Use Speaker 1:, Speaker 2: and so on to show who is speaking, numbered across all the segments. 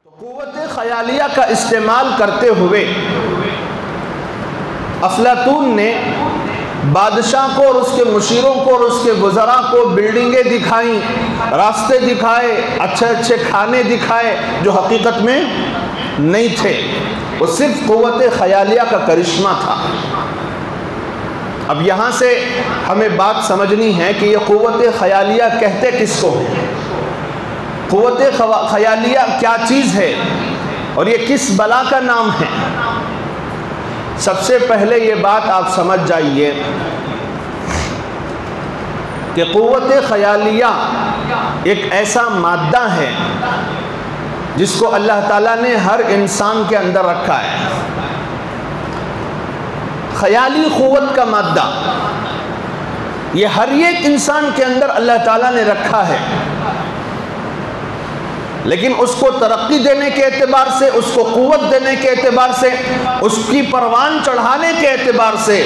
Speaker 1: تو قوت خیالیہ کا استعمال کرتے ہوئے افلاطون نے بادشاہ کو اور اس کے مشیروں کو اور اس کے وزراء کو بلڈنگیں دکھائیں، راستے دکھائے، اچھے اچھے کھانے دکھائے جو حقیقت میں نہیں تھے، وہ صرف قوت خیالیہ کا کرشمہ تھا۔ اب یہاں سے ہمیں بات سمجھنی ہے کہ یہ قوت خیالیہ کہتے کس کو ہیں، قوت خیالیہ کیا چیز ہے اور یہ کس بلا کا نام ہے۔ سب سے پہلے یہ بات آپ سمجھ جائیے کہ قوت خیالیہ ایک ایسا مادہ ہے جس کو اللہ تعالیٰ نے ہر انسان کے اندر رکھا ہے۔ خیالی قوت کا مادہ یہ ہر ایک انسان کے اندر اللہ تعالیٰ نے رکھا ہے، لیکن اس کو ترقی دینے کے اعتبار سے، اس کو قوت دینے کے اعتبار سے، اس کی پروان چڑھانے کے اعتبار سے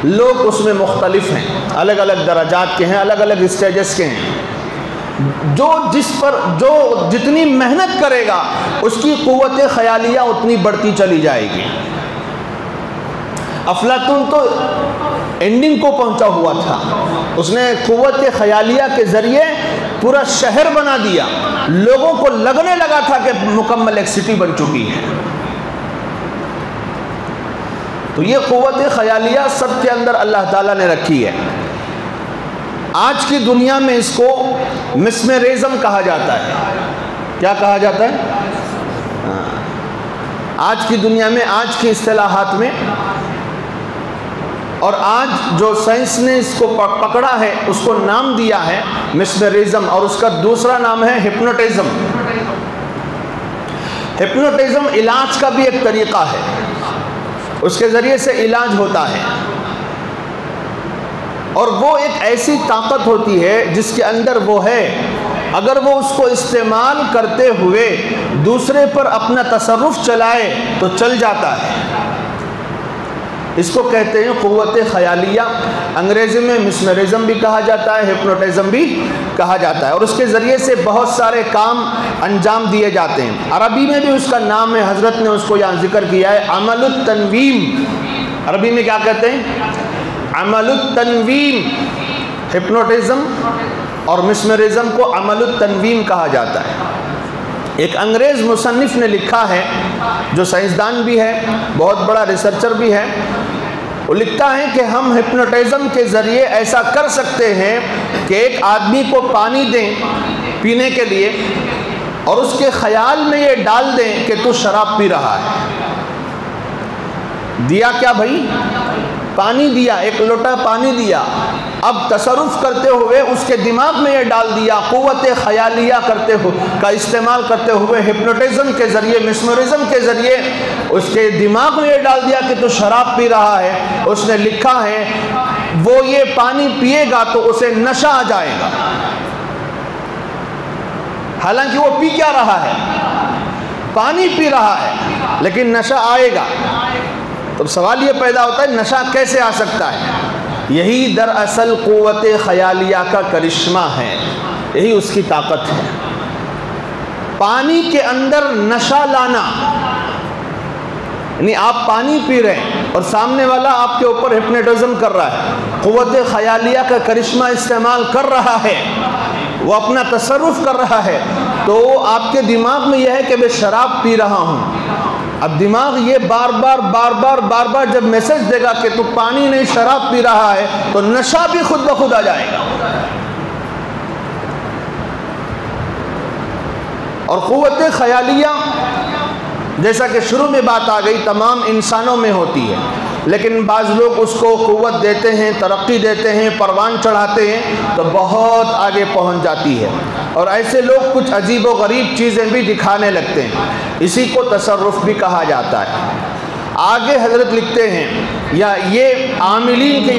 Speaker 1: لوگ اس میں مختلف ہیں، الگ الگ درجات کے ہیں، الگ الگ اسٹیجز کے ہیں۔ جو جتنی محنت کرے گا اس کی قوت خیالیہ اتنی بڑھتی چلی جائے گی۔ افلاطون تو اینڈنگ کو پہنچا ہوا تھا، اس نے قوت خیالیہ کے ذریعے پورا شہر بنا دیا، لوگوں کو لگنے لگا تھا کہ مکمل ایک سٹی بن چکی ہے۔ تو یہ قوت خیالیہ سب کے اندر اللہ تعالیٰ نے رکھی ہے۔ آج کی دنیا میں اس کو مسمرزم کہا جاتا ہے۔ کیا کہا جاتا ہے؟ آج کی دنیا میں، آج کی اصطلاحات میں، اور آج جو سائنس نے اس کو پکڑا ہے اس کو نام دیا ہے مسمرزم، اور اس کا دوسرا نام ہے ہپنوٹزم۔ ہپنوٹزم علاج کا بھی ایک طریقہ ہے، اس کے ذریعے سے علاج ہوتا ہے، اور وہ ایک ایسی طاقت ہوتی ہے جس کے اندر وہ ہے، اگر وہ اس کو استعمال کرتے ہوئے دوسرے پر اپنا تصرف چلائے تو چل جاتا ہے۔ اس کو کہتے ہیں قوت خیالیہ، انگریزی میں مسمرزم بھی کہا جاتا ہے، ہپنوٹزم بھی کہا جاتا ہے، اور اس کے ذریعے سے بہت سارے کام انجام دیے جاتے ہیں۔ عربی میں بھی اس کا نام ہے، حضرت نے اس کو یہاں ذکر کیا ہے، عمل التنویم۔ عربی میں کیا کہتے ہیں؟ عمل التنویم۔ ہپنوٹزم اور مسمرزم کو عمل التنویم کہا جاتا ہے۔ ایک انگریز مصنف نے لکھا ہے، جو سائنسدان بھی ہے، بہت بڑا ریسرچر بھی ہے، وہ لکھتا ہے کہ ہم ہپنوٹزم کے ذریعے ایسا کر سکتے ہیں کہ ایک آدمی کو پانی دیں پینے کے لیے اور اس کے خیال میں یہ ڈال دیں کہ تو شراب پی رہا ہے۔ دیا کیا بھائی؟ پانی دیا، ایک لوٹا پانی دیا، اب تصرف کرتے ہوئے اس کے دماغ میں یہ ڈال دیا، قوت خیالیہ کا استعمال کرتے ہوئے ہپنوٹزم کے ذریعے، مسمرزم کے ذریعے اس کے دماغ میں یہ ڈال دیا کہ تو شراب پی رہا ہے۔ اس نے لکھا ہے وہ یہ پانی پیے گا تو اسے نشہ آ جائے گا، حالانکہ وہ پی کیا رہا ہے؟ پانی پی رہا ہے، لیکن نشہ آئے گا۔ تو سوال یہ پیدا ہوتا ہے نشہ کیسے آ سکتا ہے؟ یہی دراصل قوت خیالیہ کا کرشمہ ہے، یہی اس کی طاقت ہے۔ پانی کے اندر نشہ لانا، یعنی آپ پانی پی رہے ہیں اور سامنے والا آپ کے اوپر ہپنوٹزم کر رہا ہے، قوت خیالیہ کا کرشمہ استعمال کر رہا ہے، وہ اپنا تصرف کر رہا ہے، تو آپ کے دماغ میں یہ ہے کہ میں شراب پی رہا ہوں۔ اب دماغ یہ بار بار جب میسج دے گا کہ تو پانی نہیں شراب پی رہا ہے تو نشہ بھی خود بخود آ جائے گا۔ اور قوت خیالیہ جیسا کہ شروع میں بات آ گئی تمام انسانوں میں ہوتی ہے، لیکن بعض لوگ اس کو قوت دیتے ہیں، ترقی دیتے ہیں، پروان چڑھاتے ہیں تو بہت آگے پہنچ جاتی ہے، اور ایسے لوگ کچھ عجیب و غریب چیزیں بھی دکھانے لگتے ہیں، اسی کو تصرف بھی کہا جاتا ہے۔ آگے حضرت لکھتے ہیں یا یہ عاملین کے